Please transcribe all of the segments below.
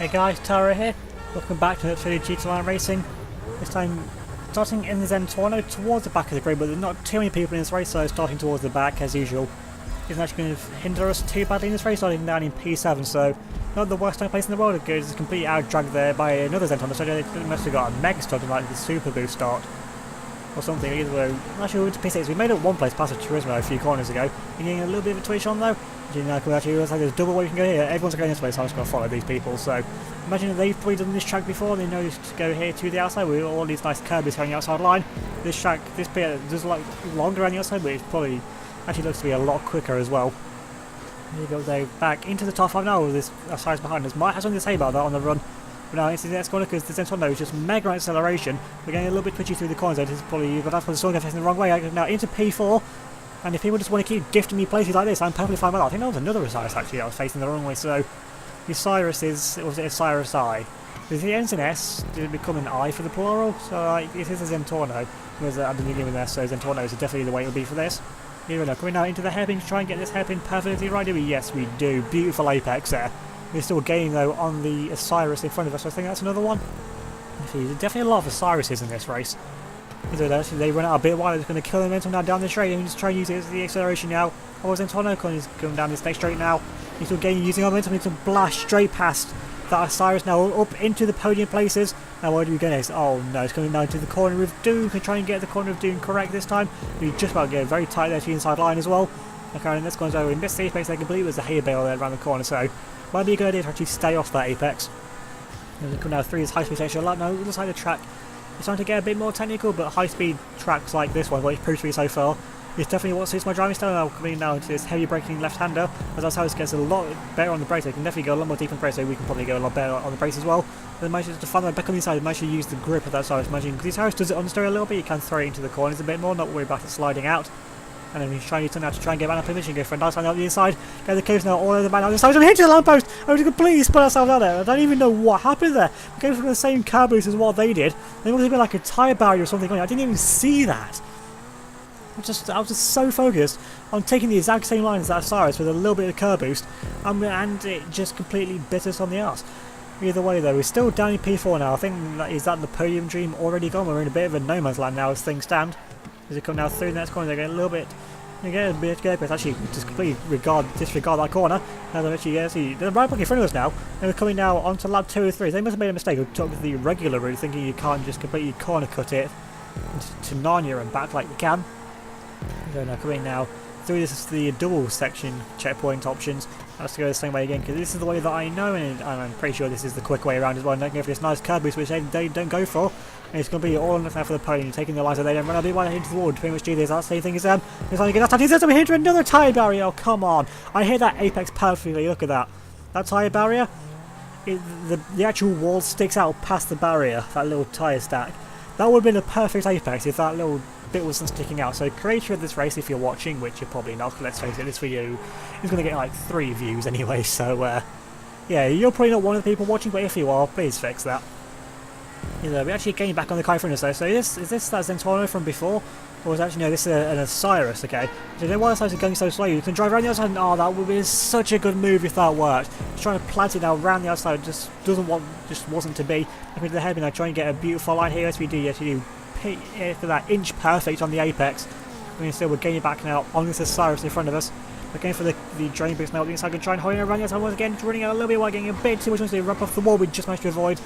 Hey guys, Tara here. Welcome back to Philly GT Line Racing. This time starting in the Zentorno towards the back of the grid, but there's not too many people in this race, so starting towards the back as usual. Isn't actually going to hinder us too badly in this race, starting down in P7, so not the worst time place in the world. It goes completely out-dragged there by another Zentorno, so they must have got a mega start like the Super Boost start. Or something, either way. Actually, we went to P6. We made it one place past the Turismo a few corners ago. You're getting a little bit of a twitch on though. You know, actually, it's like there's double way you can go here. Everyone's going this way, so I'm just going to follow these people. So, imagine if they've probably done this track before, they know to go here to the outside with all these nice curves here on the outside line. This track, this bit does like longer on the outside, but it's probably actually looks to be a lot quicker as well. Here you go, though, back into the top 5 now with this size behind us. Might have something to say about that on the run. But now into the next corner because the Zentorno is just mega acceleration. We're getting a little bit twitchy through the corners. This is probably, but that's what the song facing the wrong way. Now into P4, and if people just want to keep gifting me places like this, I'm perfectly fine with that. I think that was another Osiris actually that was facing the wrong way. So the Osiris is, was it Osiris I? Because the ends in S, did it become an I for the plural? So it is a Zentorno. There's an underneath in there, so Zentorno is definitely the way it would be for this. Here we go, coming now into the hairpin to try and get this hairpin perfectly right. Do we? Yes, we do. Beautiful apex there. We're still gaining though on the Osiris in front of us, so I think that's another one. There's definitely a lot of Osirises in this race. They run out a bit while, they're going to kill the momentum now down the straight and just try and use it as the acceleration now. Oh, Zentorno is going down this next straight now. He's still gaining, using our momentum to blast straight past that Osiris now up into the podium places. Now where do we go next? Oh no, it's coming down to the corner of Doom. Can try and get the corner of Doom correct this time. We just about get very tight there to the inside line as well. Okay, and this goes over in this safe space. I can believe there's a hay bale there around the corner, so might be a good idea to actually stay off that apex. And we come now through this high-speed section. Now, it looks like the track is starting to get a bit more technical, but high-speed tracks like this one, what it's proved to be so far, is definitely what suits my driving style. Now coming now into this heavy braking left-hander, as that's how it gets a lot better on the brakes. I can definitely go a lot more deep on the brakes, so we can probably go a lot better on the brakes as well. Then managed to find that back on the inside, and managed to use the grip of that Osiris. Imagine because this Osiris does it understeer a little bit, you can throw it into the corners a bit more, not worry about it sliding out. And then he's trying to turn out to try and get man up position, go for a nice line out the inside, get the caves now all over the man on the side. I'm hitting the lamppost! I was completely split ourselves out there. I don't even know what happened there. We came from the same car boost as what they did. They must have been like a tyre barrier or something. I didn't even see that. I was just so focused on taking the exact same line as that Osiris with a little bit of curb boost, and it just completely bit us on the arse. Either way though, we're still down in P4 now. I think is that the podium dream already gone? We're in a bit of a no man's land now as things stand. As they come now through the next corner, they're getting a little bit, again, a bit of but actually just completely disregard that corner. Now they're actually, see, they're right back in front of us now, and we're coming now onto lap 2 or 3. They must have made a mistake of took the regular route, thinking you can't just completely corner cut it to Narnia and back like you can. So now coming now through this is the double section checkpoint options. Let's go the same way again, because this is the way that I know, and I'm pretty sure this is the quick way around as well. And they go for this nice curb boost, which they don't go for. And it's going to be all enough now for the podium, taking the lines so they don't run a bit wide into the wall to pretty much do this. That's the same thing as them. It's like that time. He's over here to another tyre barrier. Oh, come on. I hit that apex perfectly. Look at that. That tyre barrier, the actual wall sticks out past the barrier, that little tyre stack. That would have been a perfect apex if that little bit wasn't sticking out. So creator of this race, if you're watching, which you're probably not, let's face it, this video is going to get like 3 views anyway, so yeah, you're probably not one of the people watching, but if you are, please fix that. We're actually getting back on the car in front of us though, so is this that Zentorno from before? Or is actually, no, this is an Osiris, okay? So then why the Osiris is going so slow, you can drive around the outside, and oh, that would be such a good move if that worked. Just trying to plant it now around the outside, just wasn't to be. Looking to the head, and I try and get a beautiful line here, yes we do, for that inch perfect on the apex. I mean, still we're gaining back now on this Osiris in front of us. We're going for the drain boost now on the inside, and try and hold it around the outside once again, running out a little bit while getting a bit too much once they rub off the wall. We just managed to avoid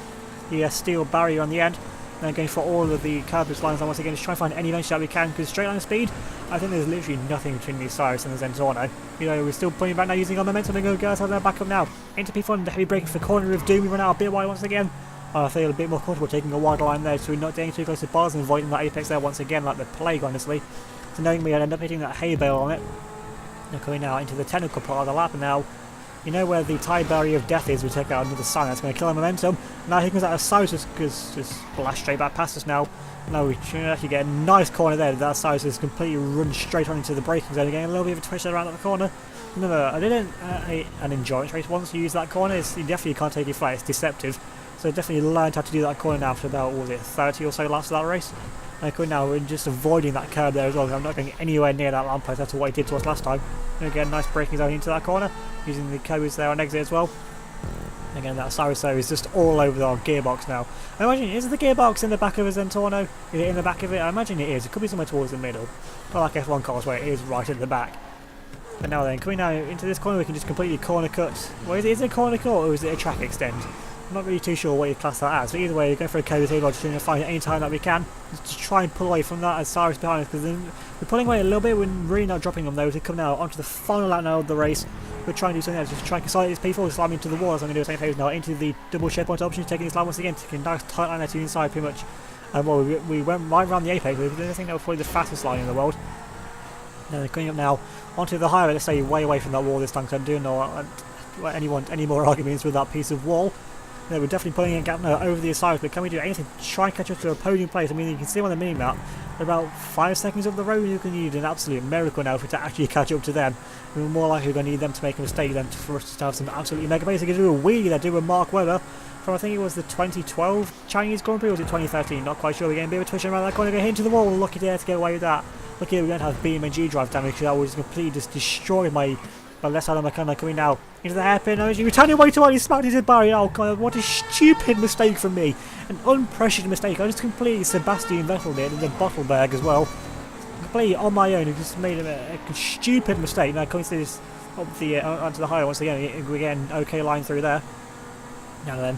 the steel barrier on the end. Now going for all of the curb boost lines, and once again just try and find any advantage that we can, because straight line speed, I think there's literally nothing between the Osiris and the Zentorno. We're still putting back now using our momentum, and go guys have their back up now. Into P1, the heavy braking for corner of Doom. We run out a bit wide once again. I feel a bit more comfortable taking a wider line there, so we're not getting too close to bars and avoiding that apex there once again like the plague, honestly. So knowing we end up hitting that hay bale on it. Now coming now into the technical part of the lap, and now you know where the tyre barrier of death is. We take out another sign that's going to kill our momentum. Now here comes that Osiris, just blast straight back past us now. Now we should actually get a nice corner there. That Osiris is completely run straight on into the braking zone again. A little bit of a twist around at the corner. Remember, I did an endurance race once. You use that corner, you definitely can't take it flat. It's deceptive. So definitely learned how to do that corner now after about, what was it, 30 or so laps of that race. And now we're just avoiding that curb there as well. I'm not going anywhere near that lamppost after what he did to us last time. And again, nice braking zone into that corner, using the curbs there on exit as well. Again, that Cyrus is just all over our gearbox now. I imagine, is the gearbox in the back of a Zentorno? Is it in the back of it? I imagine it is. It could be somewhere towards the middle. Not like F1 cars where it is right at the back. But now then, coming now into this corner, we can just completely corner cut. Well, is it a corner cut or is it a track extend? I'm not really too sure what you class that as, but either way, we're going for a Cobra here, just trying to find it any time that we can. Just try and pull away from that as Cyrus behind us, because we're pulling away a little bit, we're really not dropping them though. To come now onto the final lap now of the race, we're trying to do something else, just try and consolidate these people, slam into the wall, as I'm going to do the same phase now, into the double checkpoint option, taking this line once again, taking a nice tight line there to the inside pretty much. Well, we went right around the apex, I think that was probably the fastest line in the world. Now they're coming up now onto the highway, let's say way away from that wall this time, because I do not want any more arguments with that piece of wall. No, we're definitely putting a gap now over the Osiris, but can we do anything to try and catch up to a podium place? I mean, you can see on the mini-map, about 5 seconds of the road, you can need an absolute miracle now for to actually catch up to them. And we're more likely going to need them to make a mistake than for us to have some absolutely mega pace. They can do a wheelie there, do a Mark Webber from, I think it was the 2012 Chinese Grand Prix, or was it 2013? Not quite sure. We're getting a bit of a twitch around that corner, going into the wall. Lucky there to get away with that. Lucky we're going to have BMG drive damage, because that was completely just destroyed my left side of my camera. Coming now into the hairpin. Oh, you turning way too early, smacked into the barrier. Oh god, what a stupid mistake from me. An unpressured mistake. I just completely Sebastian Vettel it, and then Bottlberg as well. Completely on my own. I just made a stupid mistake. Now coming to this up the onto the highway once again. We're getting okay line through there. Now then,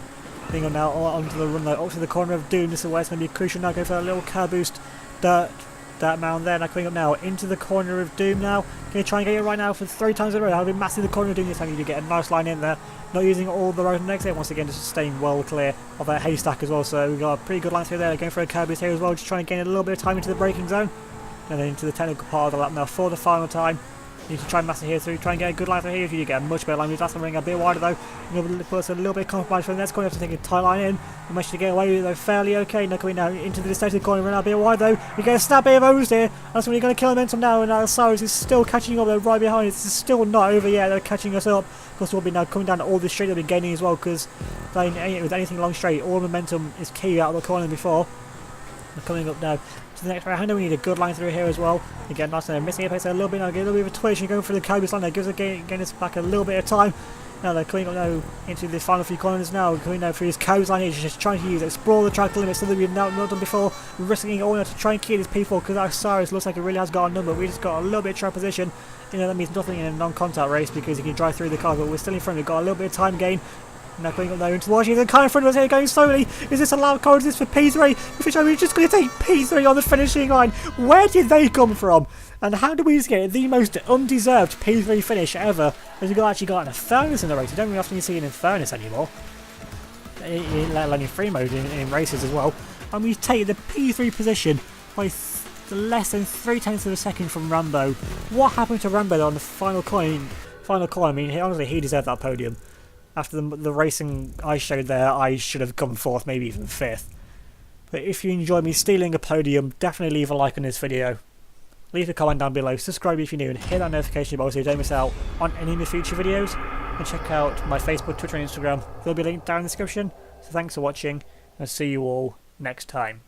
being on now onto the run up to the corner of Doom. This is where it's going to be crucial now. Go for a little car boost. That mound there, now coming up now into the corner of Doom now. Going to try and get it right now for 3 times in a row. I've been massive the corner of Doom this time. You need to get a nice line in there. Not using all the road next exit once again, just staying well clear of that haystack as well. So we've got a pretty good line through there. Going for a curb boost here as well, just trying to gain a little bit of time into the braking zone. And then into the technical part of the lap now for the final time. You need to try and master here through, try and get a good line through here. If you get a much better line, that's the ring a bit wider though. Put us a little bit of compromise for the next corner. You have to take a tight line in. We managed to get away with it though fairly okay. Now coming now into the distorted corner, run out a bit wide though. You get a snap bit of O's here. That's when you're going to kill momentum now. And Cyrus is still catching up though, right behind us. This is still not over yet. They're catching us up. Of course, we'll be now coming down all this straight. They'll be gaining as well, because with anything long straight, all momentum is key out of the corner before. We're coming up now to the next right hander. We need a good line through here as well. Again, nice and missing a pace a little bit now, get a little bit of a twitch and going for the Cobus line there. Gives us back a little bit of time. Now they're coming up now into the final few corners now. Coming now through his Cobus line here, just trying to explore the track limits, something we've not done before. We're risking it all now to try and keep these people, because our Cyrus looks like it really has got a number. We just got a little bit of track position. You know, that means nothing in a non-contact race, because you can drive through the car, but we're still in front. We've got a little bit of time gain. Now going up there into Washington, the car in front of us here going slowly. Is this a lap car? Is this for P3? Which we're just going to take P3 on the finishing line. Where did they come from? And how did we just get the most undeserved P3 finish ever? As we actually got an Infernus in the race. You don't really often see an Infernus anymore. Let alone in free mode in races as well. And we take the P3 position by less than 0.3 of a second from Rambo. What happened to Rambo on the final corner? I mean, honestly, he deserved that podium. After the racing I showed there, I should have come 4th, maybe even 5th. But if you enjoyed me stealing a podium, definitely leave a like on this video. Leave a comment down below, subscribe if you're new, and hit that notification bell so you don't miss out on any of the future videos. And check out my Facebook, Twitter and Instagram. They'll be linked down in the description. So thanks for watching, and I'll see you all next time.